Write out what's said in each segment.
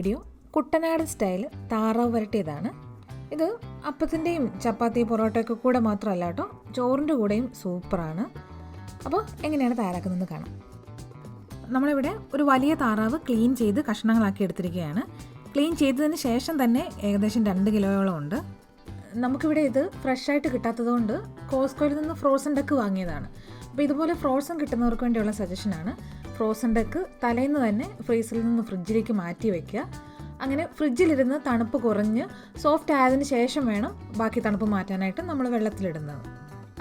Video കുട്ടനാടൻ style താറാവ് വരട്ടിയതാണ്. ഇത് അപ്പത്തിൻ്റെയും ചപ്പാത്തി പൊറോട്ടയൊക്കെ കൂടെ മാത്രമല്ല കേട്ടോ, ചോറിൻ്റെ കൂടെയും സൂപ്പറാണ്. അപ്പോൾ എങ്ങനെയാണ് തയ്യാറാക്കുന്നതെന്ന് കാണാം. നമ്മളിവിടെ ഒരു വലിയ താറാവ് ക്ലീൻ ചെയ്ത് കഷ്ണങ്ങളാക്കി എടുത്തിരിക്കുകയാണ്. ക്ലീൻ ചെയ്തതിന് ശേഷം തന്നെ ഏകദേശം 2 കിലോയോളം ഉണ്ട്. നമുക്കിവിടെ ഇത് ഫ്രഷായിട്ട് കിട്ടാത്തതുകൊണ്ട് കോസ്കോയിൽ നിന്ന് ഫ്രോസൺ ഡക്ക് വാങ്ങിയതാണ്. അപ്പോൾ ഇതുപോലെ ഫ്രോസൺ കിട്ടുന്നവർക്ക് വേണ്ടിയുള്ള സജഷനാണ്. ഫ്രോസൺ ഡക്ക് തലേന്ന് തന്നെ ഫ്രീസറിൽ നിന്ന് ഫ്രിഡ്ജിലേക്ക് മാറ്റി വയ്ക്കുക. അങ്ങനെ ഫ്രിഡ്ജിലിരുന്ന് തണുപ്പ് കുറഞ്ഞ് സോഫ്റ്റ് ആയതിനു ശേഷം വേണം ബാക്കി തണുപ്പ് മാറ്റാനായിട്ട് നമ്മൾ വെള്ളത്തിലിടുന്നത്.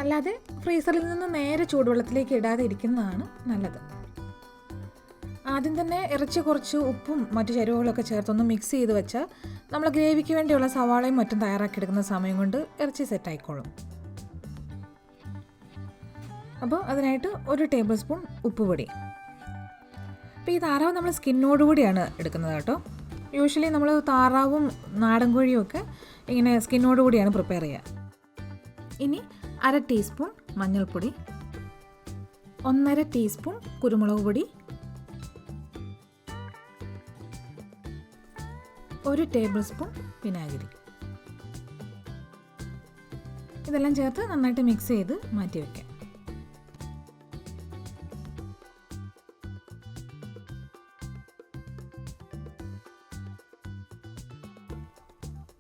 അല്ലാതെ ഫ്രീസറിൽ നിന്ന് നേരെ ചൂടുവെള്ളത്തിലേക്ക് ഇടാതെ ഇരിക്കുന്നതാണ് നല്ലത്. ആദ്യം തന്നെ ഇറച്ചി കുറച്ച് ഉപ്പും മറ്റു ചേരുവകളൊക്കെ ചേർത്തൊന്ന് മിക്സ് ചെയ്ത് വെച്ചാൽ നമ്മൾ ഗ്രേവിക്ക് വേണ്ടിയുള്ള സവാളയും മറ്റും തയ്യാറാക്കിയെടുക്കുന്ന സമയം കൊണ്ട് ഇറച്ചി സെറ്റായിക്കോളും. അപ്പോൾ അതിനായിട്ട് 1 ടേബിൾ സ്പൂൺ ഉപ്പുപൊടി. അപ്പോൾ ഈ താറാവ് നമ്മൾ സ്കിന്നോടുകൂടിയാണ് എടുക്കുന്നത് കേട്ടോ. യൂഷ്വലി നമ്മൾ താറാവും നാടൻ കോഴിയും ഒക്കെ ഇങ്ങനെ സ്കിന്നോടുകൂടിയാണ് പ്രിപ്പയർ ചെയ്യുക. ഇനി 1/2 ടീസ്പൂൺ മഞ്ഞൾപ്പൊടി, 1/2 ടീസ്പൂൺ കുരുമുളക് പൊടി, 1 ടേബിൾ സ്പൂൺ വിനാഗിരി. ഇതെല്ലാം ചേർത്ത് നന്നായിട്ട് മിക്സ് ചെയ്ത് മാറ്റി വയ്ക്കാം.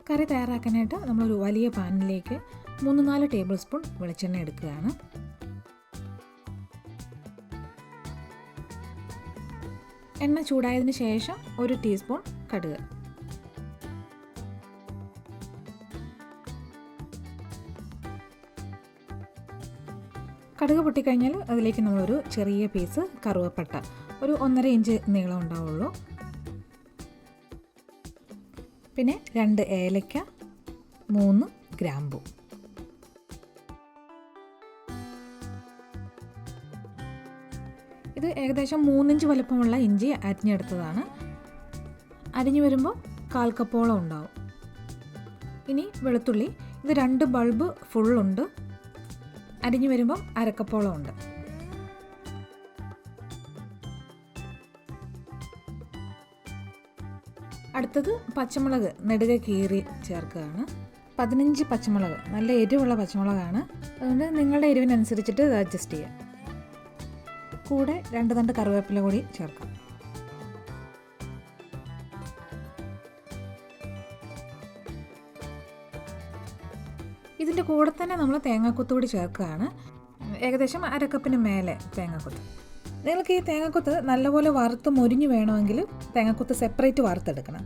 കറി തയ്യാറാക്കാനായിട്ട് നമ്മളൊരു വലിയ പാനിലേക്ക് 3-4 ടേബിൾ സ്പൂൺ വെളിച്ചെണ്ണ എടുക്കുകയാണ്. എണ്ണ ചൂടായതിന് ശേഷം 1 ടീസ്പൂൺ കടുക്, കടുക് പൊട്ടിക്കഴിഞ്ഞാൽ അതിലേക്ക് നമ്മളൊരു ചെറിയ പീസ് കറുവപ്പട്ട, ഒരു 1.5 ഇഞ്ച് നീളം ഉണ്ടാവുള്ളൂ, പിന്നെ 2 ഏലക്ക, 3 ഗ്രാമ്പു. ഇത് ഏകദേശം 3 ഇഞ്ച് വലുപ്പമുള്ള ഇഞ്ചി അരിഞ്ഞെടുത്തതാണ്. അരിഞ്ഞു വരുമ്പോൾ 1/4 കപ്പോളം ഉണ്ടാവും. ഇനി വെളുത്തുള്ളി, ഇത് 2 ബൾബ് ഫുള്ളുണ്ട്. അരിഞ്ഞു വരുമ്പം 1/2 കപ്പോളം ഉണ്ട്. അടുത്തത് പച്ചമുളക് നെടുകെ കീറി ചേർക്കുകയാണ്. 15 പച്ചമുളക്, നല്ല എരിവുള്ള പച്ചമുളകാണ്, അതുകൊണ്ട് നിങ്ങളുടെ എരിവിനനുസരിച്ചിട്ട് ഇത് അഡ്ജസ്റ്റ് ചെയ്യാം. കൂടെ 2 തണ്ട് കറിവേപ്പില കൂടി ചേർക്കാം. ഇതിൻ്റെ കൂടെ തന്നെ നമ്മൾ തേങ്ങാക്കൊത്ത് കൂടി ചേർക്കുകയാണ്. ഏകദേശം 1/2 കപ്പിന് മേലെ തേങ്ങാക്കൊത്ത്. നിങ്ങൾക്ക് ഈ തേങ്ങാക്കൊത്ത് നല്ലപോലെ വറുത്ത് മൊരിഞ്ഞ് വേണമെങ്കിൽ തേങ്ങാക്കൊത്ത് സെപ്പറേറ്റ് വറുത്തെടുക്കണം.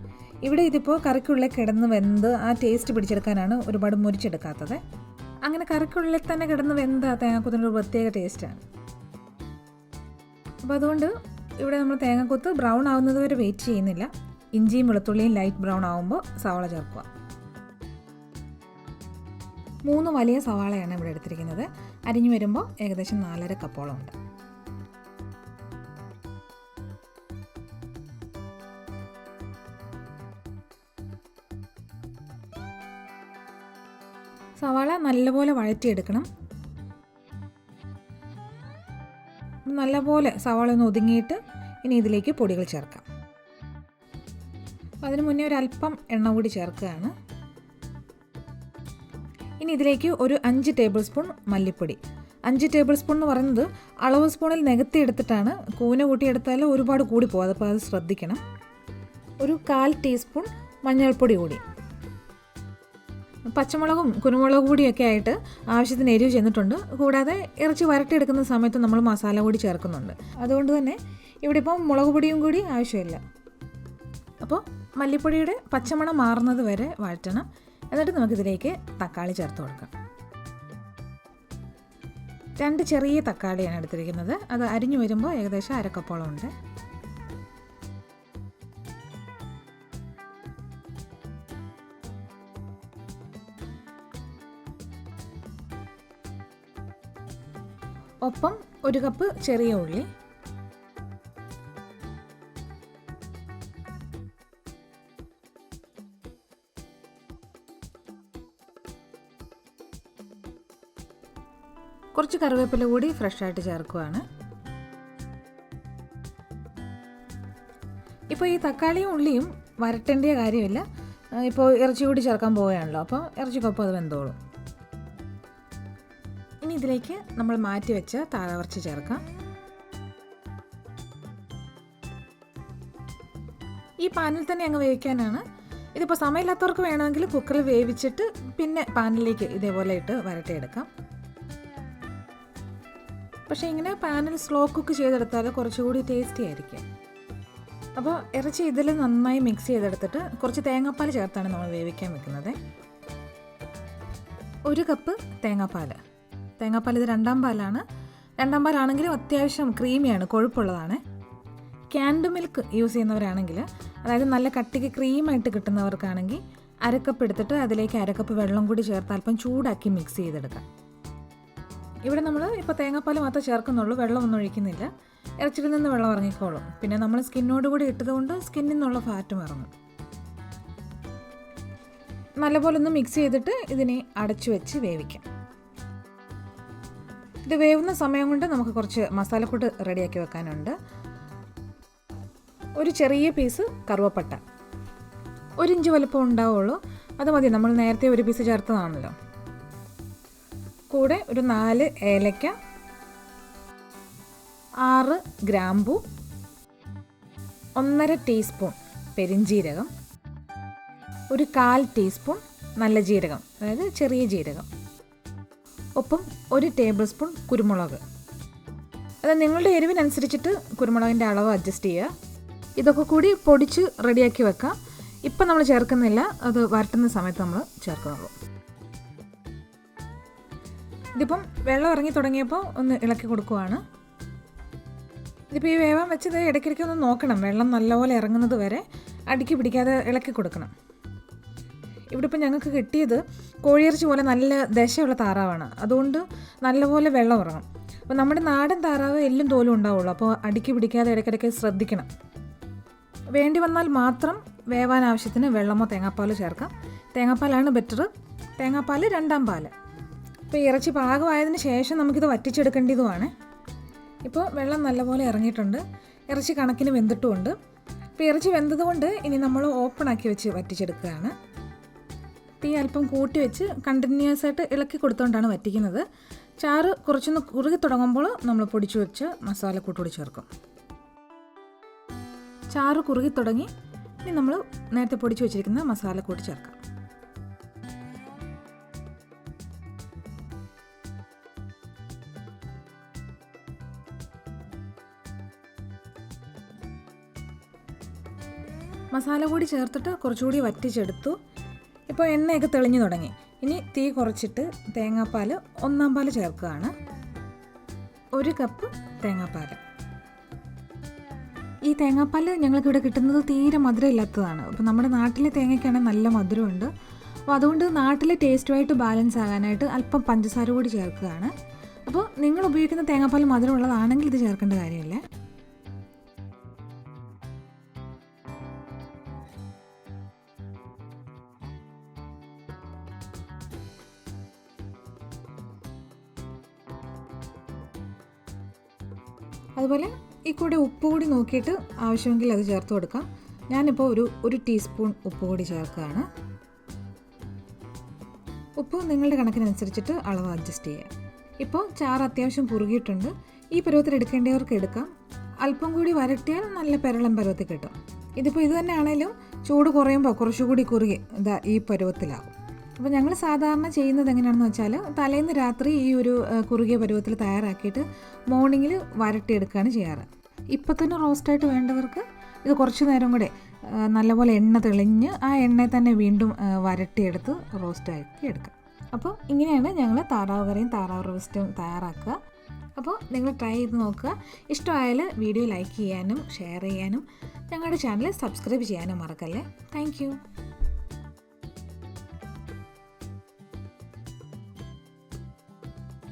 ഇവിടെ ഇതിപ്പോൾ കറിക്കുള്ളിൽ കിടന്ന് വെന്ത് ആ ടേസ്റ്റ് പിടിച്ചെടുക്കാനാണ് ഒരുപാട് മുരിച്ചെടുക്കാത്തത്. അങ്ങനെ കറിക്കുള്ളിൽ തന്നെ കിടന്ന് വെന്ത് ആ തേങ്ങാക്കൊത്തിനൊരു പ്രത്യേക ടേസ്റ്റാണ്. അപ്പോൾ അതുകൊണ്ട് ഇവിടെ നമ്മൾ തേങ്ങാക്കൊത്ത് ബ്രൗൺ ആവുന്നത് വരെ വെയിറ്റ് ചെയ്യുന്നില്ല. ഇഞ്ചിയും വെളുത്തുള്ളിയും ലൈറ്റ് ബ്രൗൺ ആകുമ്പോൾ സവാള ചേർക്കുക. 3 വലിയ സവാളയാണ് ഇവിടെ എടുത്തിരിക്കുന്നത്. അരിഞ്ഞു വരുമ്പോൾ ഏകദേശം 4.5 കപ്പോളം ഉണ്ട്. സവാള നല്ലപോലെ വഴറ്റിയെടുക്കണം. നല്ലപോലെ സവാള ഒന്ന് ഒതുങ്ങിയിട്ട് ഇനി ഇതിലേക്ക് പൊടികൾ ചേർക്കാം. അതിന് മുന്നേ ഒരല്പം എണ്ണ കൂടി ചേർക്കുകയാണ്. ഇനി ഇതിലേക്ക് ഒരു 5 ടേബിൾ സ്പൂൺ മല്ലിപ്പൊടി. 5 ടേബിൾ സ്പൂൺ എന്ന് പറയുന്നത് അളവ് സ്പൂണിൽ നികത്തി എടുത്തിട്ടാണ്. കൂന കൂട്ടിയെടുത്താൽ ഒരുപാട് കൂടി പോകും, അപ്പോൾ അത് ശ്രദ്ധിക്കണം. ഒരു 1/4 ടീസ്പൂൺ മഞ്ഞൾപ്പൊടി കൂടി. പച്ചമുളകും കുരുമുളക് പൊടിയൊക്കെ ആയിട്ട് ആവശ്യത്തിന് എരിവ് ചെന്നിട്ടുണ്ട്. കൂടാതെ ഇറച്ചി വരട്ടിയെടുക്കുന്ന സമയത്ത് നമ്മൾ മസാല കൂടി ചേർക്കുന്നുണ്ട്. അതുകൊണ്ട് തന്നെ ഇവിടെ ഇപ്പോൾ മുളക് പൊടിയും കൂടി ആവശ്യമില്ല. അപ്പോൾ മല്ലിപ്പൊടിയുടെ പച്ചമണം മാറുന്നത് വരെ വഴറ്റണം. എന്നിട്ട് നമുക്കിതിലേക്ക് തക്കാളി ചേർത്ത് കൊടുക്കാം. 2 ചെറിയ തക്കാളിയാണ് എടുത്തിരിക്കുന്നത്. അത് അരിഞ്ഞു വരുമ്പോൾ ഏകദേശം 1/2 കപ്പോളം ഉണ്ട്. ഒപ്പം 1 കപ്പ് ചെറിയ ഉള്ളി, കുറച്ച് കറിവേപ്പില കൂടി ഫ്രഷായിട്ട് ചേർക്കുകയാണ്. ഇപ്പോൾ ഈ തക്കാളിയും ഉള്ളിയും വരട്ടേണ്ട കാര്യമില്ല. ഇപ്പോൾ ഇറച്ചി കൂടി ചേർക്കാൻ പോവുകയാണല്ലോ, അപ്പോൾ ഇറച്ചിക്കൊപ്പം അത് വെന്തോളും. ഇനി ഇതിലേക്ക് നമ്മൾ മാറ്റി വെച്ച താറാവിറച്ചി ചേർക്കാം. ഈ പാനിൽ തന്നെ അങ്ങ് വേവിക്കാനാണ്. ഇതിപ്പോൾ സമയമില്ലാത്തവർക്ക് വേണമെങ്കിൽ കുക്കറിൽ വേവിച്ചിട്ട് പിന്നെ പാനിലേക്ക് ഇതേപോലെ ഇട്ട് വരട്ടിയെടുക്കാം. പക്ഷേ ഇങ്ങനെ പാനിൽ സ്ലോ കുക്ക് ചെയ്തെടുത്താൽ കുറച്ചുകൂടി ടേസ്റ്റി ആയിരിക്കും. അപ്പോൾ ഇറച്ചി ഇതിൽ നന്നായി മിക്സ് ചെയ്തെടുത്തിട്ട് കുറച്ച് തേങ്ങാപ്പാൽ ചേർത്താണ് നമ്മൾ വേവിക്കാൻ വെക്കുന്നത്. 1 കപ്പ് തേങ്ങാപ്പാൽ ഇത് 2ാം പാലാണ്. 2ാം പാലാണെങ്കിലും അത്യാവശ്യം ക്രീമിയാണ്, കൊഴുപ്പുള്ളതാണ്. ക്യാൻഡ് മിൽക്ക് യൂസ് ചെയ്യുന്നവരാണെങ്കിൽ, അതായത് നല്ല കട്ടിക്ക് ക്രീമായിട്ട് കിട്ടുന്നവർക്കാണെങ്കിൽ 1/2 കപ്പ് എടുത്തിട്ട് അതിലേക്ക് 1/2 കപ്പ് വെള്ളം കൂടി ചേർത്ത് അല്പം ചൂടാക്കി മിക്സ് ചെയ്തെടുക്കാം. ഇവിടെ നമ്മൾ ഇപ്പോൾ തേങ്ങാപ്പാൽ മാത്രമേ ചേർക്കുന്നുള്ളൂ, വെള്ളമൊന്നും ഒഴിക്കുന്നില്ല. ഇറച്ചിയിൽ നിന്ന് വെള്ളം ഇറങ്ങിക്കോളും. പിന്നെ നമ്മൾ സ്കിന്നോട് കൂടി ഇട്ടതുകൊണ്ട് സ്കിന്നിൽ നിന്നുള്ള ഫാറ്റും ഇറങ്ങും. നല്ലപോലെ ഒന്ന് മിക്സ് ചെയ്തിട്ട് ഇതിനെ അടച്ചു വെച്ച് വേവിക്കാം. ഇത് വേവുന്ന സമയം കൊണ്ട് നമുക്ക് കുറച്ച് മസാലക്കൂട്ട് റെഡിയാക്കി വെക്കാനുണ്ട്. ഒരു ചെറിയ പീസ് കറുവപ്പട്ട, 1 ഇഞ്ച് വലുപ്പം ഉണ്ടാവുള്ളൂ, അത് മതി. നമ്മൾ നേരത്തെ 1 പീസ് ചേർത്തതാണല്ലോ. കൂടെ ഒരു 4 ഏലക്ക, 6 ഗ്രാമ്പു, 1/2 ടീസ്പൂൺ പെരിഞ്ജീരകം, ഒരു 1/4 ടീസ്പൂൺ നല്ല ജീരകം, അതായത് ചെറിയ ജീരകം, ഒപ്പം 1 ടേബിൾ സ്പൂൺ കുരുമുളക്. അത് നിങ്ങളുടെ എരിവിനനുസരിച്ചിട്ട് കുരുമുളകിൻ്റെ അളവ് അഡ്ജസ്റ്റ് ചെയ്യുക. ഇതൊക്കെ കൂടി പൊടിച്ച് റെഡിയാക്കി വെക്കാം. ഇപ്പം നമ്മൾ ചേർക്കുന്നില്ല, അത് വരട്ടുന്ന സമയത്ത് നമ്മൾ ചേർക്കുന്നുള്ളൂ. ഇതിപ്പം വെള്ളം ഇറങ്ങി തുടങ്ങിയപ്പോൾ ഒന്ന് ഇളക്കി കൊടുക്കുവാണ്. ഇതിപ്പോൾ ഈ വേവാൻ വെച്ചത് ഇടയ്ക്കിടയ്ക്ക് ഒന്ന് നോക്കണം, വെള്ളം നല്ലപോലെ ഇറങ്ങുന്നത് വരെ അടിക്ക് പിടിക്കാതെ ഇളക്കി കൊടുക്കണം. ഇവിടെ ഇപ്പം ഞങ്ങൾക്ക് കിട്ടിയത് കോഴിയിറച്ചി പോലെ നല്ല ദശയുള്ള താറാവാണ്, അതുകൊണ്ട് നല്ലപോലെ വെള്ളം ഇറങ്ങും. അപ്പോൾ നമ്മുടെ നാടൻ താറാവ് എല്ലും തോലും ഉണ്ടാവുള്ളൂ, അപ്പോൾ അടിക്ക് പിടിക്കാതെ ഇടയ്ക്കിടയ്ക്ക് ശ്രദ്ധിക്കണം. വേണ്ടി വന്നാൽ മാത്രം വേവാൻ ആവശ്യത്തിന് വെള്ളമോ തേങ്ങാപ്പാലോ ചേർക്കാം. തേങ്ങാപ്പാലാണ് ബെറ്റർ. തേങ്ങാപ്പാൽ 2ാം പാൽ. ഇപ്പോൾ ഇറച്ചി പാകമായതിന് ശേഷം നമുക്കിത് വറ്റിച്ചെടുക്കേണ്ടതുമാണ്. ഇപ്പോൾ വെള്ളം നല്ലപോലെ ഇറങ്ങിയിട്ടുണ്ട്, ഇറച്ചി കണക്കിന് വെന്തിട്ടുമുണ്ട്. ഇപ്പോൾ ഇറച്ചി വെന്തതുകൊണ്ട് ഇനി നമ്മൾ ഓപ്പണാക്കി വെച്ച് വറ്റിച്ചെടുക്കുകയാണ്. തീ അല്പം കൂട്ടി വെച്ച് കണ്ടിന്യൂസ് ആയിട്ട് ഇളക്കി കൊടുത്തുകൊണ്ടാണ് വറ്റിക്കുന്നത്. ചാറ് കുറച്ചൊന്ന് കുറുകി തുടങ്ങുമ്പോൾ നമ്മൾ പൊടിച്ചു വെച്ച് മസാലക്കൂട്ടുകൂടി ചേർക്കും. ചാറ് കുറുകി തുടങ്ങി, ഇനി നമ്മൾ നേരത്തെ പൊടിച്ചു വെച്ചിരിക്കുന്ന മസാലക്കൂട്ട് ചേർക്കാം. മസാല കൂടി ചേർത്തിട്ട് കുറച്ചുകൂടി വറ്റിച്ചെടുത്തു. ഇപ്പോൾ എണ്ണയൊക്കെ തെളിഞ്ഞു തുടങ്ങി. ഇനി തീ കുറച്ചിട്ട് തേങ്ങാപ്പാൽ 1ാം പാൽ ചേർക്കുകയാണ്. 1 കപ്പ് തേങ്ങാപ്പാൽ. ഈ തേങ്ങാപ്പാൽ ഞങ്ങൾക്കിവിടെ കിട്ടുന്നത് തീരെ മധുരം ഇല്ലാത്തതാണ്. അപ്പോൾ നമ്മുടെ നാട്ടിലെ തേങ്ങയ്ക്കാണെങ്കിൽ നല്ല മധുരമുണ്ട്. അപ്പോൾ അതുകൊണ്ട് നാട്ടിലെ ടേസ്റ്റുമായിട്ട് ബാലൻസ് ആകാനായിട്ട് അല്പം പഞ്ചസാര കൂടി ചേർക്കുകയാണ്. അപ്പോൾ നിങ്ങൾ ഉപയോഗിക്കുന്ന തേങ്ങാപ്പാൽ മധുരമുള്ളതാണെങ്കിൽ ഇത് ചേർക്കേണ്ട കാര്യമില്ല. അതുപോലെ ഈ കൂടെ ഉപ്പ് കൂടി നോക്കിയിട്ട് ആവശ്യമെങ്കിൽ അത് ചേർത്ത് കൊടുക്കാം. ഞാനിപ്പോൾ ഒരു ടീസ്പൂൺ ഉപ്പ് കൂടി ചേർക്കുകയാണ്. ഉപ്പ് നിങ്ങളുടെ കണക്കിനനുസരിച്ചിട്ട് അളവ് അഡ്ജസ്റ്റ് ചെയ്യുക. ഇപ്പോൾ ചാറ് അത്യാവശ്യം കുറുകിയിട്ടുണ്ട്. ഈ പരുവത്തിൽ എടുക്കേണ്ടവർക്ക് എടുക്കാം. അല്പം കൂടി വരട്ടിയാൽ നല്ല പെരളം പരുവത്തിൽ കിട്ടും. ഇതിപ്പോൾ ഇത് തന്നെയാണേലും ചൂട് കുറയുമ്പോൾ കുറച്ചുകൂടി കുറുകി ഈ പരുവത്തിലാകും. അപ്പോൾ ഞങ്ങൾ സാധാരണ ചെയ്യുന്നത് എങ്ങനെയാണെന്ന് വെച്ചാൽ തലേന്ന് രാത്രി ഈ ഒരു കുറുകിയ പരുവത്തിൽ തയ്യാറാക്കിയിട്ട് മോർണിംഗിൽ വരട്ടിയെടുക്കുകയാണ് ചെയ്യാറ്. ഇപ്പം തന്നെ റോസ്റ്റായിട്ട് വേണ്ടവർക്ക് ഇത് കുറച്ച് നേരം കൂടെ നല്ലപോലെ എണ്ണ തെളിഞ്ഞ് ആ എണ്ണയിൽ തന്നെ വീണ്ടും വരട്ടിയെടുത്ത് റോസ്റ്റാക്കി എടുക്കാം. അപ്പോൾ ഇങ്ങനെയാണ് ഞങ്ങൾ താറാവ് കറിയും താറാവ് റോസ്റ്റും തയ്യാറാക്കുക. അപ്പോൾ നിങ്ങൾ ട്രൈ ചെയ്ത് നോക്കുക. ഇഷ്ടമായാൽ വീഡിയോ ലൈക്ക് ചെയ്യാനും ഷെയർ ചെയ്യാനും ഞങ്ങളുടെ ചാനൽ സബ്സ്ക്രൈബ് ചെയ്യാനും മറക്കല്ലേ. താങ്ക്